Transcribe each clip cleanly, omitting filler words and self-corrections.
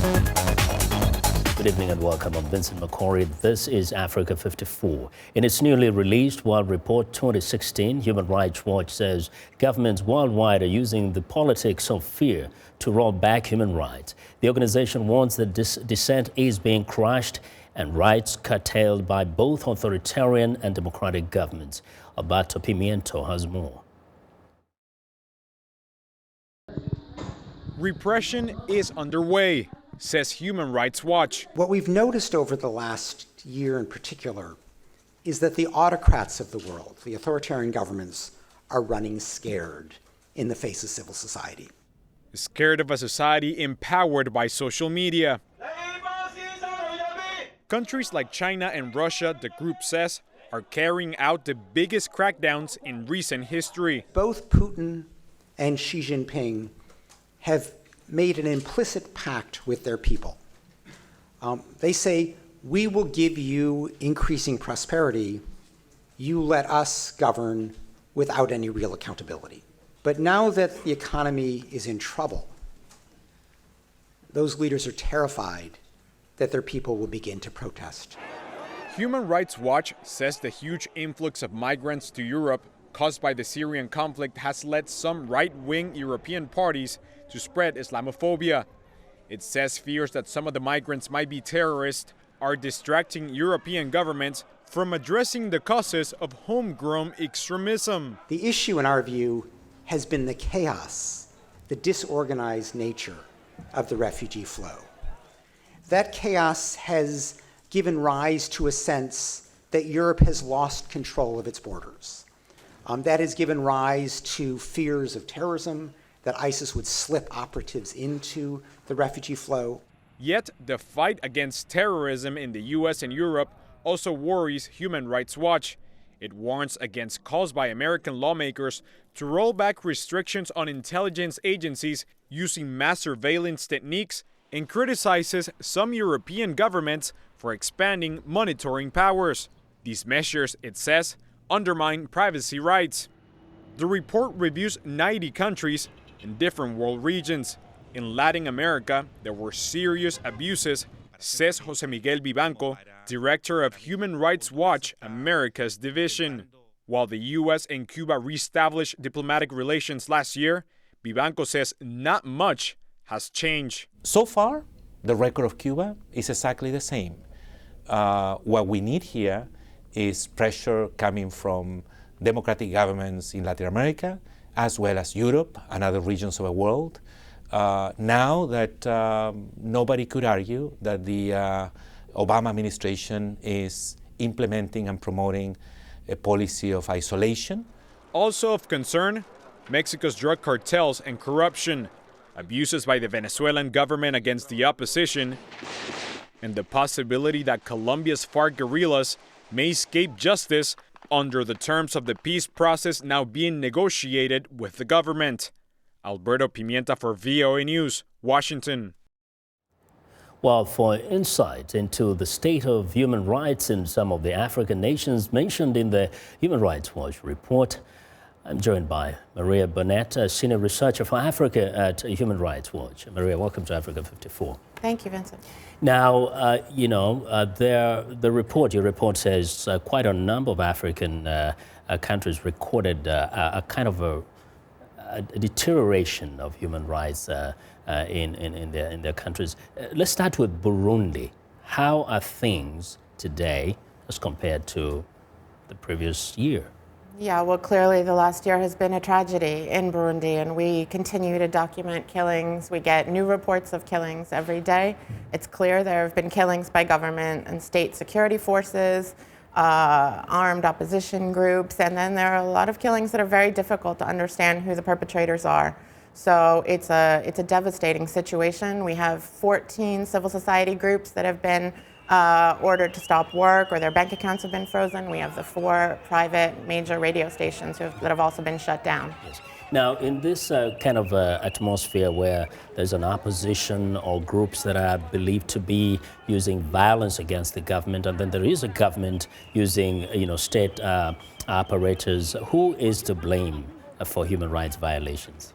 Good evening and welcome. I'm Vincent Makori. This is Africa 54. In its newly released World Report 2016, Human Rights Watch says governments worldwide are using the politics of fear to roll back human rights. The organization warns that dissent is being crushed and rights curtailed by both authoritarian and democratic governments. Alberto Pimienta has more. Repression is underway, says Human Rights Watch. What we've noticed over the last year in particular is that the autocrats of the world, the authoritarian governments, are running scared in the face of civil society. Scared of a society empowered by social media. Countries like China and Russia, the group says, are carrying out the biggest crackdowns in recent history. Both Putin and Xi Jinping have made an implicit pact with their people. They say, we will give you increasing prosperity, you let us govern without any real accountability. But now that the economy is in trouble, those leaders are terrified that their people will begin to protest. Human Rights Watch says the huge influx of migrants to Europe caused by the Syrian conflict has led some right-wing European parties to spread Islamophobia. It says fears that some of the migrants might be terrorists are distracting European governments from addressing the causes of homegrown extremism. The issue, in our view, has been the chaos, the disorganized nature of the refugee flow. That chaos has given rise to a sense that Europe has lost control of its borders. That has given rise to fears of terrorism, that ISIS would slip operatives into the refugee flow. Yet the fight against terrorism in the US and Europe also worries Human Rights Watch. It warns against calls by American lawmakers to roll back restrictions on intelligence agencies using mass surveillance techniques and criticizes some European governments for expanding monitoring powers. These measures, it says, undermine privacy rights. The report reviews 90 countries in different world regions. In Latin America, there were serious abuses, says Jose Miguel Vivanco, director of Human Rights Watch Americas Division. While the U.S. and Cuba reestablished diplomatic relations last year, Vivanco says not much has changed. So far, the record of Cuba is exactly the same. What we need here is pressure coming from democratic governments in Latin America, as well as Europe and other regions of the world. Now that nobody could argue that the Obama administration is implementing and promoting a policy of isolation. Also of concern, Mexico's drug cartels and corruption, abuses by the Venezuelan government against the opposition, and the possibility that Colombia's FARC guerrillas may escape justice under the terms of the peace process now being negotiated with the government. Alberto Pimienta for VOA News, Washington. Well, for insight into the state of human rights in some of the African nations mentioned in the Human Rights Watch report, I'm joined by Maria Burnett, a senior researcher for Africa at Human Rights Watch. Maria, welcome to Africa 54. Thank you, Vincent. Now, your report says quite a number of African countries recorded a kind of a deterioration of human rights in their countries. Let's start with Burundi. How are things today as compared to the previous year? Yeah, well, clearly the last year has been a tragedy in Burundi, and we continue to document killings. We get new reports of killings every day. It's clear there have been killings by government and state security forces, armed opposition groups, and then there are a lot of killings that are very difficult to understand who the perpetrators are. So it's a devastating situation. We have 14 civil society groups that have been ordered to stop work, or their bank accounts have been frozen. We have the 4 private major radio stations that have also been shut down. Yes. Now, in this kind of atmosphere where there's an opposition or groups that are believed to be using violence against the government, and then there is a government using, state apparatus, who is to blame for human rights violations?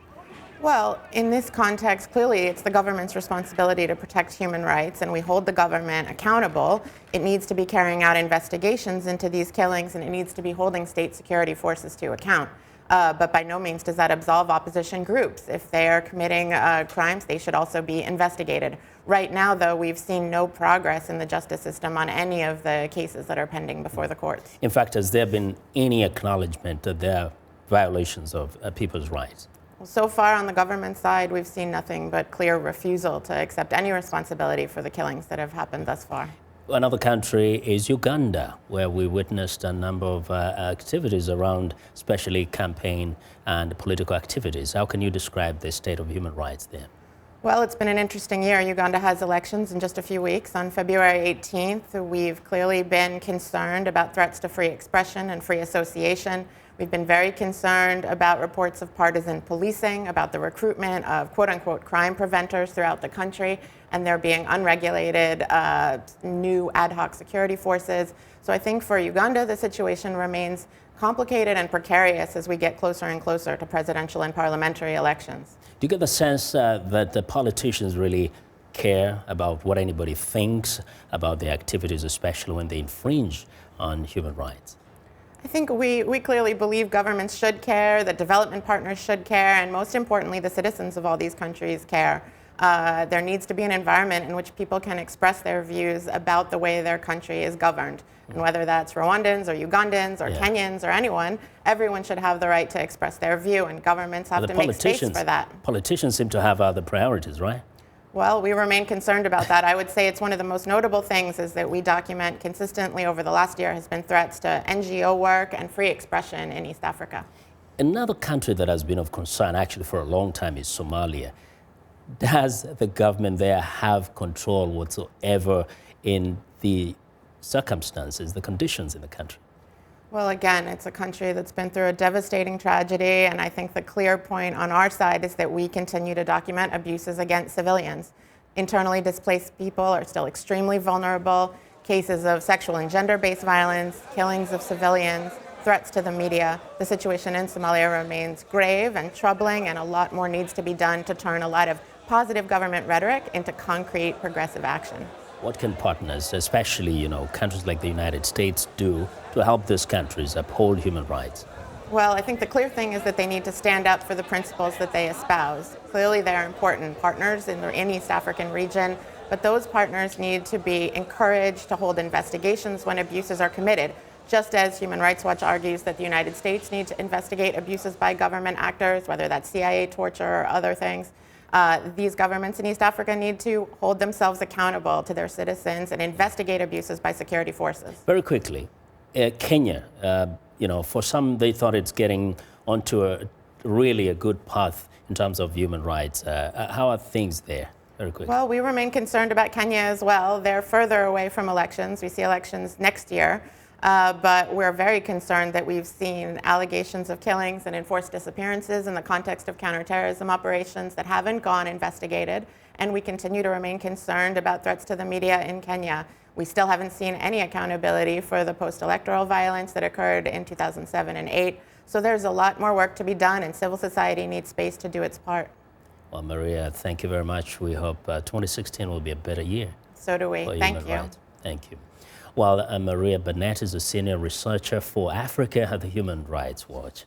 Well, in this context, clearly it's the government's responsibility to protect human rights, and we hold the government accountable. It needs to be carrying out investigations into these killings, and it needs to be holding state security forces to account. But by no means does that absolve opposition groups. If they are committing crimes, they should also be investigated. Right now, though, we've seen no progress in the justice system on any of the cases that are pending before the courts. In fact, has there been any acknowledgement that there are violations of people's rights? Well, so far on the government side, we've seen nothing but clear refusal to accept any responsibility for the killings that have happened thus far. Another country is Uganda, where we witnessed a number of activities around, especially campaign and political activities. How can you describe the state of human rights there? Well, it's been an interesting year. Uganda has elections in just a few weeks. On February 18th, we've clearly been concerned about threats to free expression and free association. We've been very concerned about reports of partisan policing, about the recruitment of quote-unquote crime preventers throughout the country, and there being unregulated new ad hoc security forces. So I think for Uganda, the situation remains complicated and precarious as we get closer and closer to presidential and parliamentary elections. Do you get the sense that the politicians really care about what anybody thinks about their activities, especially when they infringe on human rights? I think we clearly believe governments should care, that development partners should care, and most importantly, the citizens of all these countries care. There needs to be an environment in which people can express their views about the way their country is governed. And whether that's Rwandans or Ugandans or Kenyans or anyone, everyone should have the right to express their view, and governments have to make space for that. Politicians seem to have other priorities, right? Well, we remain concerned about that. I would say it's one of the most notable things is that we document consistently over the last year has been threats to NGO work and free expression in East Africa. Another country that has been of concern actually for a long time is Somalia. Does the government there have control whatsoever in the circumstances, the conditions in the country? Well, again, it's a country that's been through a devastating tragedy, and I think the clear point on our side is that we continue to document abuses against civilians. Internally displaced people are still extremely vulnerable. Cases of sexual and gender-based violence, killings of civilians, threats to the media. The situation in Somalia remains grave and troubling, and a lot more needs to be done to turn a lot of positive government rhetoric into concrete progressive action. What can partners, especially countries like the United States, do to help these countries uphold human rights? Well, I think the clear thing is that they need to stand up for the principles that they espouse. Clearly, they're important partners in the East African region, but those partners need to be encouraged to hold investigations when abuses are committed, just as Human Rights Watch argues that the United States needs to investigate abuses by government actors, whether that's CIA torture or other things. These governments in East Africa need to hold themselves accountable to their citizens and investigate abuses by security forces. Very quickly, Kenya, for some they thought it's getting onto a good path in terms of human rights. How are things there? Very quickly. Well, we remain concerned about Kenya as well. They're further away from elections. We see elections next year. But we're very concerned that we've seen allegations of killings and enforced disappearances in the context of counterterrorism operations that haven't gone investigated, and we continue to remain concerned about threats to the media in Kenya. We still haven't seen any accountability for the post-electoral violence that occurred in 2007 and 2008. So there's a lot more work to be done, and civil society needs space to do its part. Well, Maria, thank you very much. We hope 2016 will be a better year. So do we. Thank you. Thank you. Well, Maria Burnett is a senior researcher for Africa at the Human Rights Watch.